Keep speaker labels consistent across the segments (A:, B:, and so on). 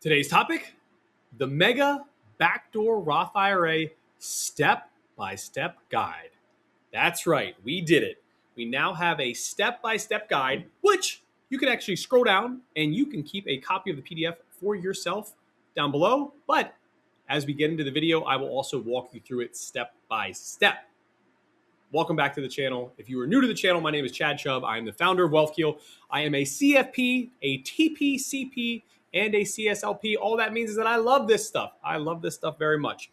A: Today's topic, the Mega Backdoor Roth IRA step-by-step guide. That's right, we did it. We now have a step-by-step guide, which you can actually scroll down and you can keep a copy of the PDF for yourself down below. But as we get into the video, I will also walk you through it step by step. Welcome back to the channel. If you are new to the channel, my name is Chad Chubb. I am the founder of WealthKeel. I am a CFP, a TPCP, and a CSLP. All that means is that I love this stuff. I love this stuff very much.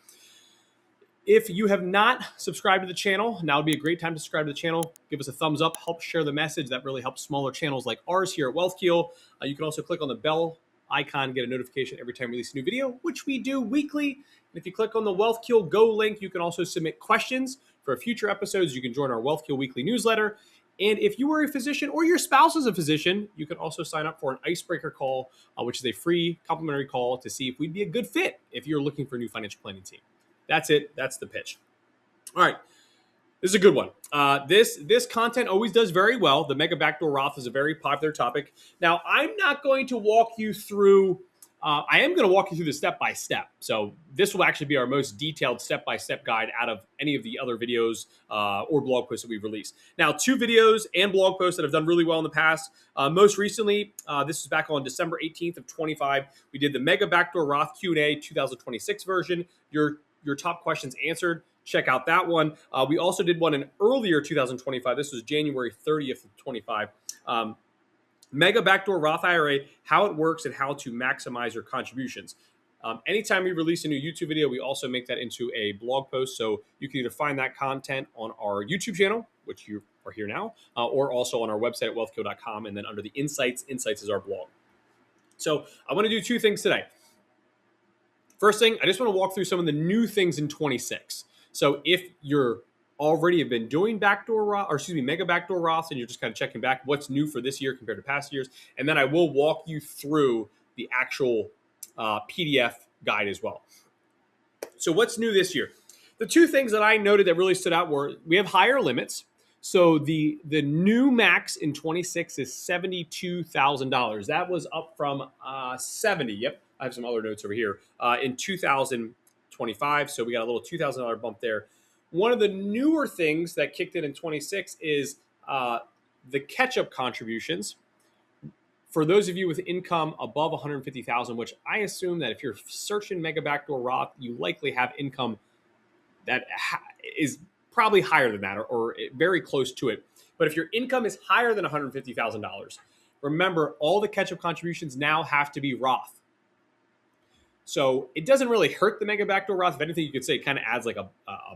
A: If you have not subscribed to the channel, now would be a great time to subscribe to the channel. Give us a thumbs up, help share the message. That really helps smaller channels like ours here at WealthKeel. You can also click on the bell icon, get a notification every time we release a new video, which we do weekly. And if you click on the WealthKeel Go link, you can also submit questions for future episodes. You can join our WealthKeel weekly newsletter. And if you are a physician or your spouse is a physician, you can also sign up for an icebreaker call, which is a free complimentary call to see if we'd be a good fit if you're looking for a new financial planning team. That's it. That's the pitch. All right. This is a good one. This content always does very well. The Mega Backdoor Roth is a very popular topic. Now, I'm not going to walk you through, I am going to walk you through the step-by-step. So this will actually be our most detailed step-by-step guide out of any of the other videos or blog posts that we've released. Now, 2 videos and blog posts that have done really well in the past. Most recently, this is back on December 18th of 25. We did the Mega Backdoor Roth Q&A 2026 version. Your top questions answered. Check out that one. We also did one in earlier 2025. This was January 30th of 25. Mega Backdoor Roth IRA, how it works and how to maximize your contributions. Anytime we release a new YouTube video, we also make that into a blog post. So you can either find that content on our YouTube channel, which you are here now, or also on our website at wealthco.com. And then under the Insights is our blog. So I want to do 2 things today. First thing, I just want to walk through some of the new things in 26. So if you're already have been doing Mega Backdoor Roths, and you're just kind of checking back what's new for this year compared to past years, and then I will walk you through the actual PDF guide as well. So what's new this year? The 2 things that I noted that really stood out were we have higher limits. So the new max in 26 is $72,000. That was up from 70. Yep, I have some other notes over here in 2025. So we got a little $2,000 bump there. One of the newer things that kicked in 26 is the catch-up contributions. For those of you with income above $150,000, which I assume that if you're searching Mega Backdoor Roth, you likely have income that is probably higher than that or very close to it. But if your income is higher than $150,000, remember all the catch-up contributions now have to be Roth. So it doesn't really hurt the Mega Backdoor Roth. If anything, you could say it kind of adds like a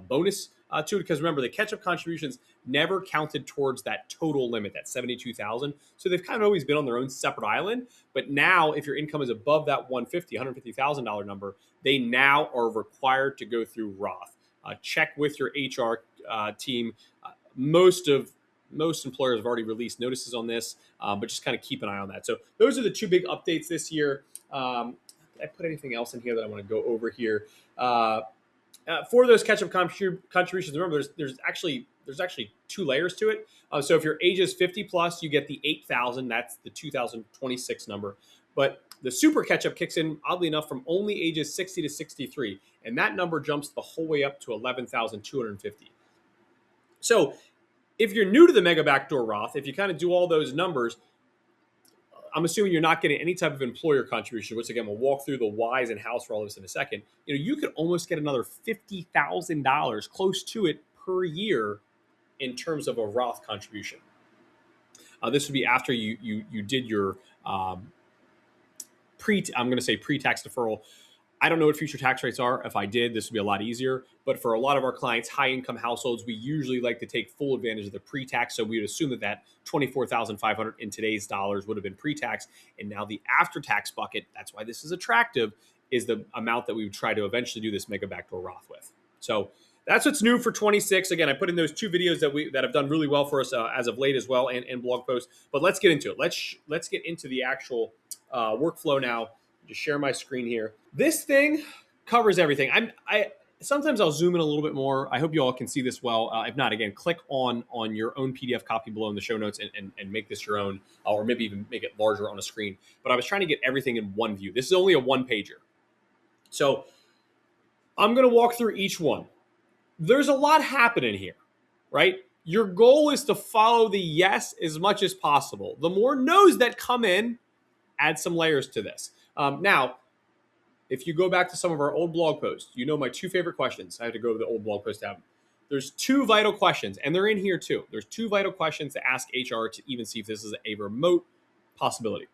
A: bonus to it, because remember, the catch-up contributions never counted towards that total limit, that $72,000. So they've kind of always been on their own separate island. But now, if your income is above that $150,000 number, they now are required to go through Roth. Check with your HR team. Most employers have already released notices on this, but just kind of keep an eye on that. So those are the 2 big updates this year. Did I put anything else in here that I want to go over here? For those catch-up contributions, remember there's actually 2 layers to it. So if your age is 50 plus, you get the $8,000. That's the 2026 number. But the super catch-up kicks in, oddly enough, from only ages 60 to 63, and that number jumps the whole way up to $11,250. So if you're new to the Mega Backdoor Roth, if you kind of do all those numbers, I'm assuming you're not getting any type of employer contribution, which again, we'll walk through the whys and hows for all this in a second. You could almost get another $50,000, close to it, per year in terms of a Roth contribution. This would be after you did your pre-tax deferral. I don't know what future tax rates are. If I did, this would be a lot easier. But for a lot of our clients, high-income households, we usually like to take full advantage of the pre-tax. So we would assume that $24,500 in today's dollars would have been pre-tax. And now the after-tax bucket, that's why this is attractive, is the amount that we would try to eventually do this Mega Backdoor Roth with. So that's what's new for 26. Again, I put in those 2 videos that have done really well for us as of late as well, and blog posts. But let's get into it. Let's get into the actual workflow now. Just share my screen here. This thing covers everything. sometimes I'll zoom in a little bit more. I hope you all can see this well. If not, again, click on your own PDF copy below in the show notes and make this your own, or maybe even make it larger on a screen. But I was trying to get everything in one view. This is only a one pager. So I'm going to walk through each one. There's a lot happening here, right? Your goal is to follow the yes as much as possible. The more no's that come in, add some layers to this. Now, if you go back to some of our old blog posts, you know my two favorite questions. I have to go to the old blog post tab. There's two vital questions, and they're in here too. There's two vital questions to ask HR to even see if this is a remote possibility.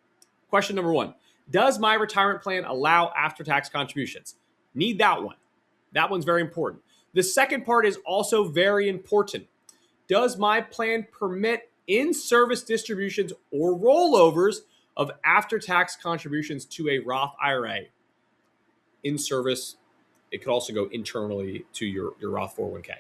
A: Question number one, does my retirement plan allow after-tax contributions? Need that one. That one's very important. The second part is also very important. Does my plan permit in-service distributions or rollovers of after-tax contributions to a Roth IRA? In service, it could also go internally to your Roth 401k.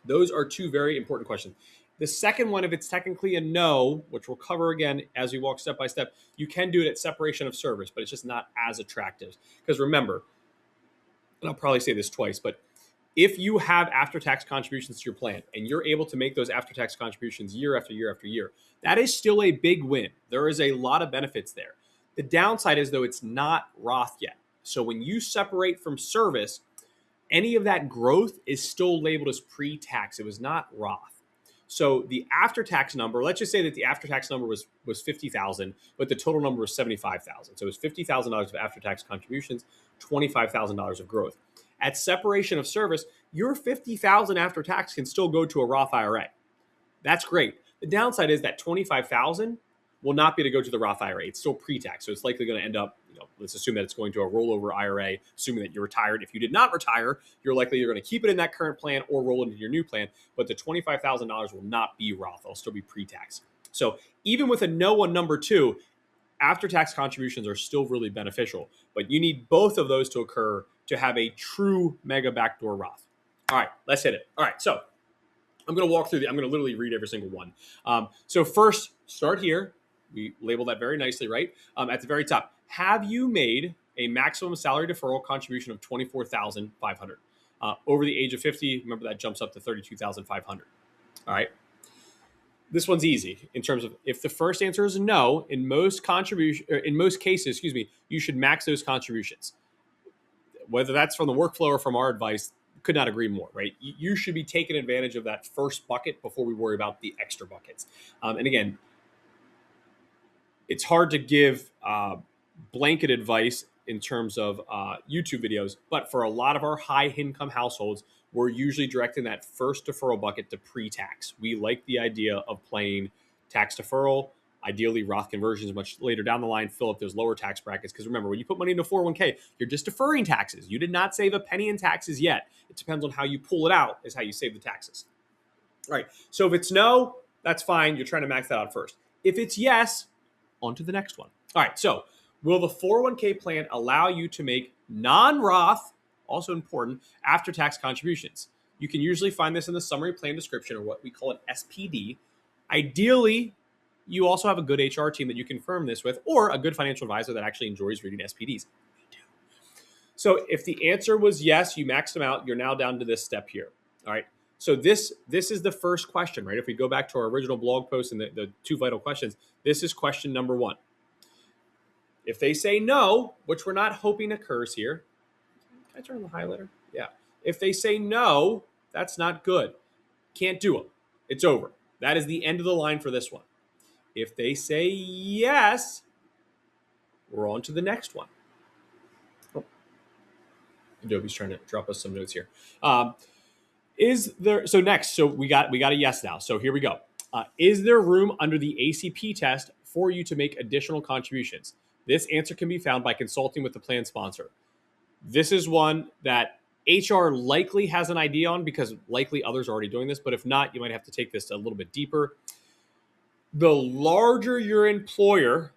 A: Those are two very important questions. The second one, if it's technically a no, which we'll cover again as we walk step by step, you can do it at separation of service, but it's just not as attractive. Because remember, and I'll probably say this twice, but if you have after-tax contributions to your plan and you're able to make those after-tax contributions year after year after year, that is still a big win. There is a lot of benefits there. The downside is, though, it's not Roth yet. So when you separate from service, any of that growth is still labeled as pre-tax. It was not Roth. So the after-tax number, let's just say that the after-tax number was $50,000, but the total number was $75,000. So it was $50,000 of after-tax contributions, $25,000 of growth. At separation of service, your $50,000 after tax can still go to a Roth IRA. That's great. The downside is that $25,000 will not be to go to the Roth IRA. It's still pre-tax, so it's likely going to end up, let's assume that it's going to a rollover IRA, assuming that you're retired. If you did not retire, you're going to keep it in that current plan or roll it into your new plan, but the $25,000 will not be Roth. It'll still be pre-tax. So even with a no on number two, after-tax contributions are still really beneficial, but you need both of those to occur to have a true Mega Backdoor Roth. All right, let's hit it. All right, so I'm going to walk through I'm going to literally read every single one. So first, start here. We label that very nicely, right? At the very top, have you made a maximum salary deferral contribution of $24,500 over the age of 50? Remember, that jumps up to $32,500. All right. This one's easy in terms of if the first answer is no, in most cases, you should max those contributions. Whether that's from the workflow or from our advice, could not agree more, right? You should be taking advantage of that first bucket before we worry about the extra buckets. And again, it's hard to give blanket advice in terms of YouTube videos, but for a lot of our high income households, we're usually directing that first deferral bucket to pre-tax. We like the idea of playing tax deferral, ideally Roth conversions much later down the line, fill up those lower tax brackets. Because remember, when you put money into 401k, you're just deferring taxes. You did not save a penny in taxes yet. It depends on how you pull it out is how you save the taxes. All right, so if it's no, that's fine. You're trying to max that out first. If it's yes, on to the next one. All right, so will the 401k plan allow you to make non-Roth, also important, after-tax contributions? You can usually find this in the summary plan description, or what we call an SPD. Ideally, you also have a good HR team that you confirm this with, or a good financial advisor that actually enjoys reading SPDs. We do. So if the answer was yes, you maxed them out, you're now down to this step here. All right. So this is the first question, right? If we go back to our original blog post and the two vital questions, this is question number one. If they say no, which we're not hoping occurs here, can I turn on the highlighter? Yeah. If they say no, that's not good. Can't do them. It's over. That is the end of the line for this one. If they say yes, we're on to the next one. Oh. Adobe's trying to drop us some notes here. So we got a yes now. So here we go. Is there room under the ACP test for you to make additional contributions? This answer can be found by consulting with the plan sponsor. This is one that HR likely has an idea on because likely others are already doing this, but if not, you might have to take this a little bit deeper. The larger your employer,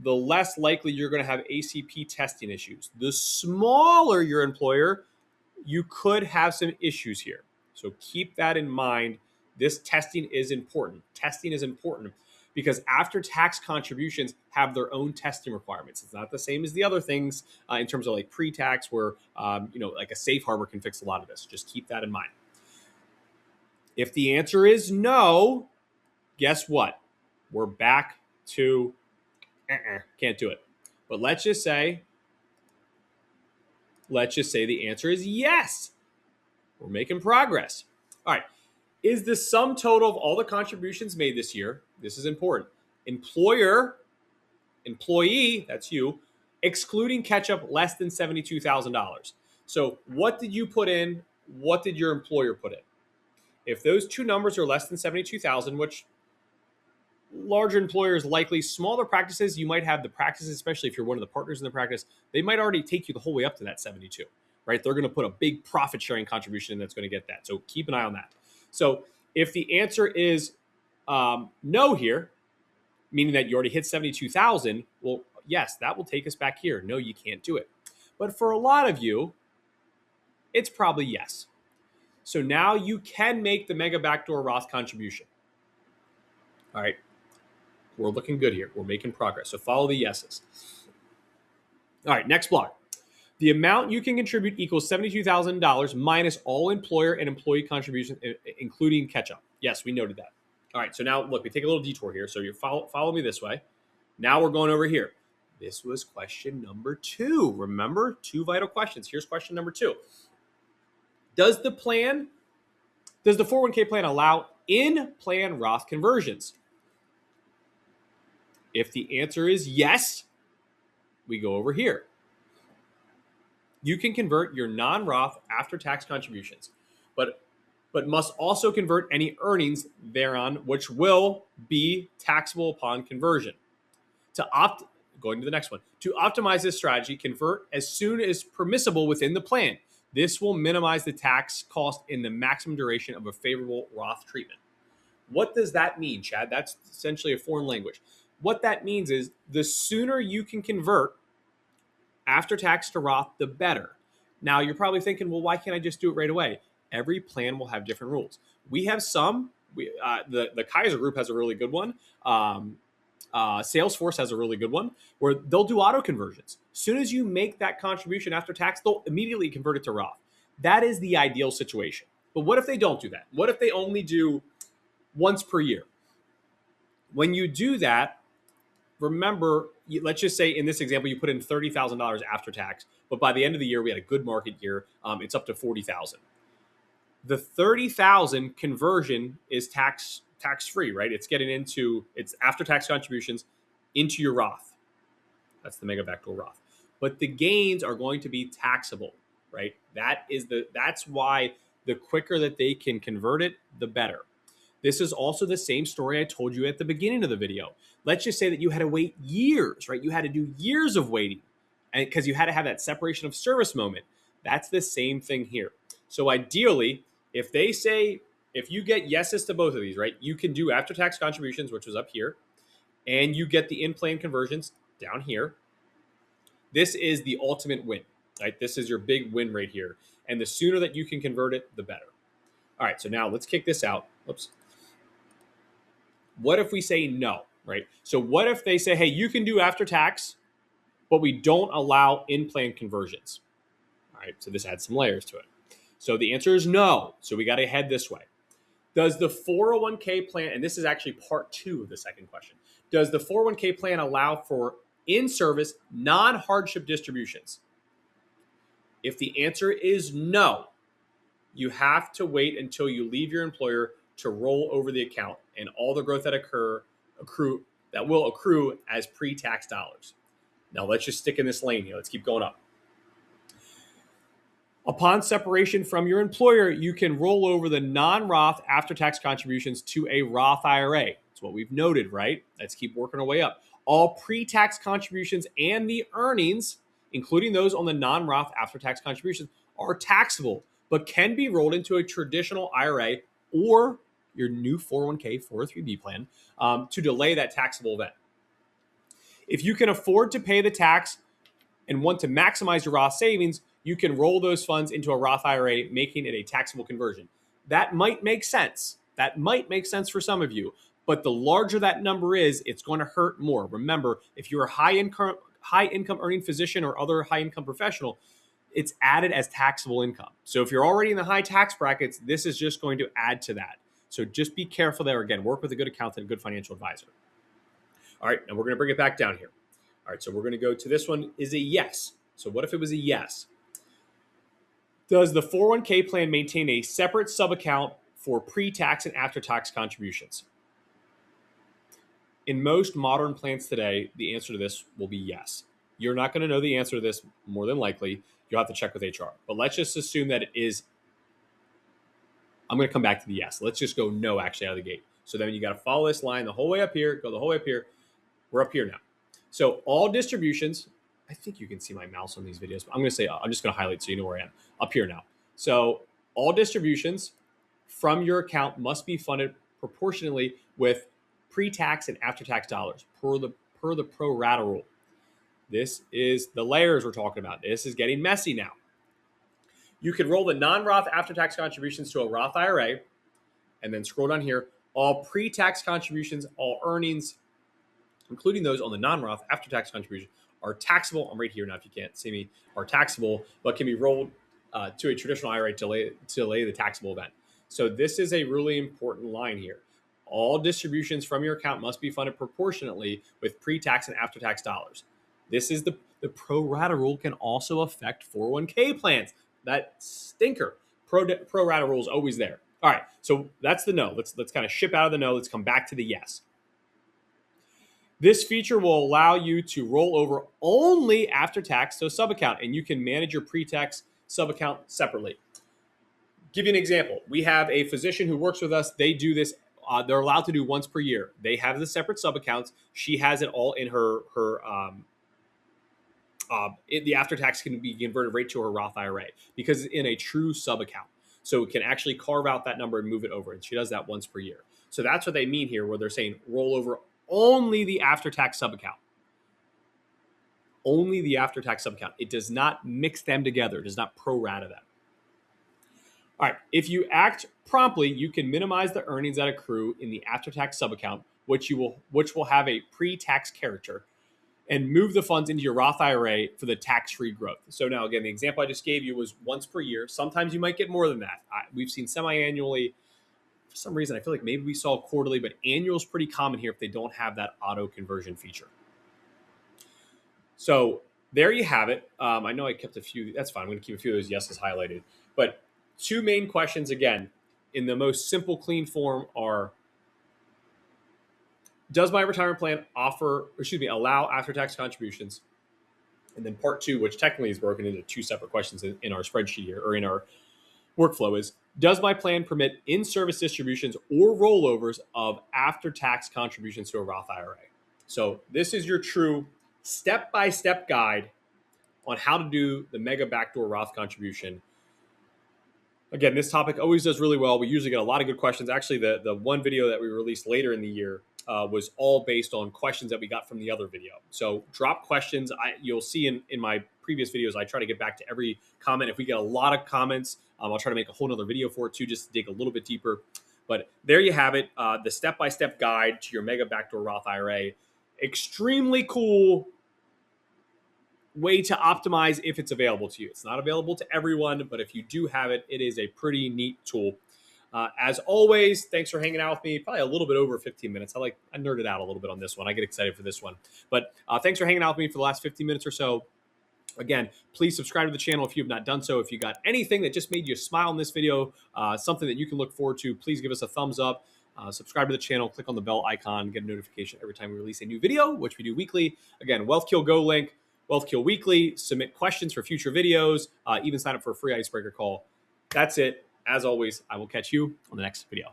A: the less likely you're going to have ACP testing issues. The smaller your employer, you could have some issues here. So keep that in mind. This testing is important. Testing is important because after-tax contributions have their own testing requirements. It's not the same as the other things in terms of like pre-tax, where like a safe harbor can fix a lot of this. Just keep that in mind. If the answer is no, guess what? We're back to can't do it. But let's just say the answer is yes. We're making progress. All right. Is the sum total of all the contributions made this year, this is important, employee, that's you, excluding catch-up, less than $72,000. So what did you put in? What did your employer put in? If those two numbers are less than 72,000, which larger employers likely, smaller practices, you might have the practices, especially if you're one of the partners in the practice, they might already take you the whole way up to that 72, right? They're going to put a big profit sharing contribution in that's going to get that. So keep an eye on that. So if the answer is no here, meaning that you already hit 72,000, well, yes, that will take us back here. No, you can't do it. But for a lot of you, it's probably yes. So now you can make the Mega Backdoor Roth contribution. All right. We're looking good here. We're making progress. So follow the yeses. All right, next block. The amount you can contribute equals $72,000 minus all employer and employee contributions, including catch-up. Yes, we noted that. All right, so now look, we take a little detour here. So you follow me this way. Now we're going over here. This was question number 2. Remember, 2 vital questions. Here's question number 2. Does the 401k plan allow in-plan Roth conversions? If the answer is yes, we go over here. You can convert your non-Roth after-tax contributions, but must also convert any earnings thereon, which will be taxable upon conversion. Going to the next one. To optimize this strategy, convert as soon as permissible within the plan. This will minimize the tax cost in the maximum duration of a favorable Roth treatment. What does that mean, Chad? That's essentially a foreign language. What that means is the sooner you can convert after tax to Roth, the better. Now, you're probably thinking, well, why can't I just do it right away? Every plan will have different rules. We have some. The Kaiser Group has a really good one. Salesforce has a really good one where they'll do auto conversions. As soon as you make that contribution after tax, they'll immediately convert it to Roth. That is the ideal situation. But what if they don't do that? What if they only do once per year? When you do that, remember, let's just say in this example, you put in $30,000 after tax, but by the end of the year, we had a good market year. It's up to $40,000. The $30,000 conversion is tax-free, right? It's after-tax contributions into your Roth. That's the Mega Backdoor Roth. But the gains are going to be taxable, right? That's why the quicker that they can convert it, the better. This is also the same story I told you at the beginning of the video. Let's just say that you had to wait years, right? You had to do years of waiting, and because you had to have that separation of service moment. That's the same thing here. So ideally, if you get yeses to both of these, right, you can do after-tax contributions, which was up here, and you get the in-plan conversions down here. This is the ultimate win, right? This is your big win right here. And the sooner that you can convert it, the better. All right, so now let's kick this out. Oops. What if we say no, right? So what if they say, hey, you can do after-tax, but we don't allow in-plan conversions? All right, so this adds some layers to it. So the answer is no. So we got to head this way. Does the 401k plan, and this is actually part 2 of the second question, does the 401k plan allow for in-service non-hardship distributions? If the answer is no, you have to wait until you leave your employer to roll over the account and all the growth that will accrue as pre-tax dollars. Now let's just stick in this lane here. Let's keep going up. Upon separation from your employer, you can roll over the non-Roth after-tax contributions to a Roth IRA. That's what we've noted, right? Let's keep working our way up. All pre-tax contributions and the earnings, including those on the non-Roth after-tax contributions, are taxable, but can be rolled into a traditional IRA or your new 401k 403b plan to delay that taxable event. If you can afford to pay the tax and want to maximize your Roth savings, you can roll those funds into a Roth IRA, making it a taxable conversion. That might make sense. That might make sense for some of you, But the larger that number is, it's going to hurt more. Remember, if you're a high income earning physician or other high income professional, it's added as taxable income. So if you're already in the high tax brackets, this is just going to add to that. So just be careful there. Again, work with a good accountant, a good financial advisor. All right, now we're going to bring it back down here. All right, so we're going to go to this one is a yes. So what if it was a yes? Does the 401k plan maintain a separate sub-account for pre-tax and after-tax contributions? In most modern plans today, the answer to this will be yes. You're not going to know the answer to this more than likely. You'll have to check with HR. But let's just assume that it is. I'm going to come back to the yes. Let's just go no actually out of the gate. So then you got to follow this line the whole way up here, go the whole way up here. We're up here now. So all distributions, I think you can see my mouse on these videos, but I'm going to say, I'm just going to highlight so you know where I am. Up here now. So all distributions from your account must be funded proportionally with pre-tax and after-tax dollars per the pro rata rule. This is the layers we're talking about. This is getting messy now. You can roll the non-Roth after-tax contributions to a Roth IRA, and then scroll down here. All pre-tax contributions, all earnings, including those on the non-Roth after-tax contribution, are taxable. I'm right here now if you can't see me. Are taxable, but can be rolled to a traditional IRA to delay the taxable event. So this is a really important line here. All distributions from your account must be funded proportionately with pre-tax and after-tax dollars. This is the pro rata rule can also affect 401k plans. That stinker. Pro rata rule is always there. All right, so that's the no. Let's kind of ship out of the no. Let's come back to the yes. This feature will allow you to roll over only after tax to a sub-account, and you can manage your pre-tax sub-account separately. Give you an example. We have a physician who works with us. They do this. They're allowed to do once per year. They have the separate sub-accounts. She has it all in the after-tax can be converted right to her Roth IRA because it's in a true sub-account. So it can actually carve out that number and move it over. And she does that once per year. So that's what they mean here where they're saying roll over only the after-tax sub-account. Only the after-tax sub-account. It does not mix them together. It does not pro-rata them. All right. If you act promptly, you can minimize the earnings that accrue in the after-tax sub-account, which will have a pre-tax character, and move the funds into your Roth IRA for the tax-free growth. So now, again, the example I just gave you was once per year. Sometimes you might get more than that. We've seen semi-annually. For some reason, I feel like maybe we saw quarterly, but annual is pretty common here if they don't have that auto conversion feature. So there you have it. I know I kept a few. That's fine. I'm going to keep a few of those yeses highlighted. But two main questions, again, in the most simple, clean form are, does my retirement plan allow after-tax contributions? And then part two, which technically is broken into two separate questions in our spreadsheet here, or in our workflow, is, does my plan permit in-service distributions or rollovers of after-tax contributions to a Roth IRA? So this is your true step-by-step guide on how to do the Mega Backdoor Roth contribution. Again, this topic always does really well. We usually get a lot of good questions. Actually, the one video that we released later in the year was all based on questions that we got from the other video. So drop questions. You'll see in my previous videos, I try to get back to every comment. If we get a lot of comments, I'll try to make a whole nother video for it too, just to dig a little bit deeper. But there you have it, the step-by-step guide to your Mega Backdoor Roth IRA. Extremely cool way to optimize if it's available to you. It's not available to everyone, but if you do have it, it is a pretty neat tool. As always, thanks for hanging out with me. Probably a little bit over 15 minutes. I nerded out a little bit on this one. I get excited for this one. But thanks for hanging out with me for the last 15 minutes or so. Again, please subscribe to the channel if you have not done so. If you got anything that just made you smile in this video, something that you can look forward to, please give us a thumbs up. Subscribe to the channel, click on the bell icon, get a notification every time we release a new video, which we do weekly. Again, Wealth Kill Go link, Wealth Kill Weekly, submit questions for future videos, even sign up for a free icebreaker call. That's it. As always, I will catch you on the next video.